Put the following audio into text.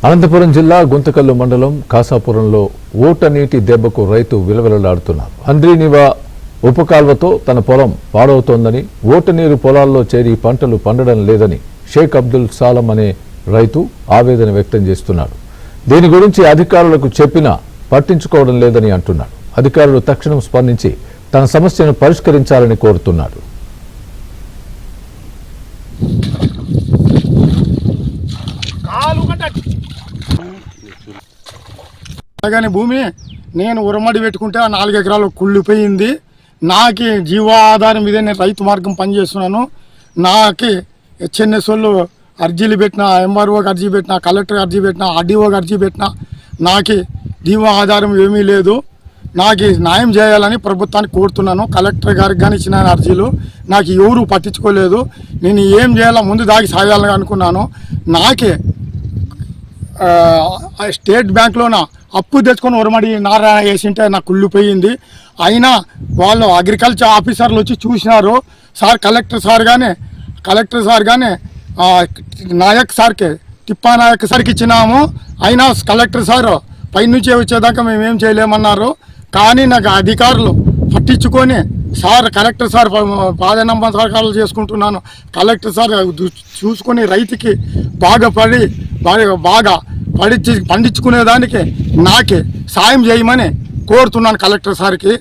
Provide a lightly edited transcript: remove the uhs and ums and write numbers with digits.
అనంతపురం జిల్లా గుంతకల్లు మండలం కాసాపురంలో ఓట నీటి దెబ్బకు రైతు విలవిలలాడుతున్నారు. అంద్రీనివా ఉపకాల్వతో తన పొలం పాడవుతోందని, ఓట నీరు పొలాల్లో చేరి పంటలు పండడం లేదని షేక్ అబ్దుల్ సాలం అనే రైతు ఆవేదన వ్యక్తం చేస్తున్నాడు. దీని గురించి అధికారులకు చెప్పినా పట్టించుకోవడం లేదని అంటున్నాడు. అధికారులు తక్షణం స్పందించి తన సమస్యను పరిష్కరించాలని కోరుతున్నాడు. కానీ భూమి నేను ఉరమడి పెట్టుకుంటే 4 ఎకరాలు కుళ్ళిపోయింది. నాకు జీవాధారం ఇదే, నేను రైతు మార్గం పనిచేస్తున్నాను. నాకు హెచ్ఎన్ఎస్ఓళ్ళు అర్జీలు పెట్టినా, ఎంఆర్ఓకి అర్జీ పెట్టినా, కలెక్టర్కి అర్జీ పెట్టినా, ఆర్డీఓకి అర్జీ పెట్టినా నాకు జీవో ఆధారం ఏమీ లేదు. నాకు న్యాయం చేయాలని ప్రభుత్వానికి కోరుతున్నాను. కలెక్టర్ గారికి కానీ ఇచ్చిన అర్జీలు నాకు ఎవరు పట్టించుకోలేదు. నేను ఏం చేయాలో ముందు దాగి సాగాలని అనుకున్నాను. నాకే స్టేట్ బ్యాంక్లోన అప్పు తెచ్చుకొని ఉరమడి నారాయణ వేసింటే నాకు కుళ్ళిపోయింది. అయినా వాళ్ళు అగ్రికల్చర్ ఆఫీసర్లు వచ్చి చూసినారు. సార్ కలెక్టర్ సార్ కానీ నాయక్ సార్కి తిప్పా నాయక్ సార్కి ఇచ్చినాము. అయినా కలెక్టర్ సార్ పైనుంచే వచ్చేదాకా మేమేం చేయలేమన్నారు. కానీ నాకు అధికారులు పట్టించుకొని సార్ కలెక్టర్ సార్ పాదనమస్కారాలు చేసుకుంటున్నాను. కలెక్టర్ సార్ చూసుకొని రైతుకి బాగా పండించుకునేదానికి నాకే సాయం చేయమని కోరుతున్నాను కలెక్టర్ సార్కి.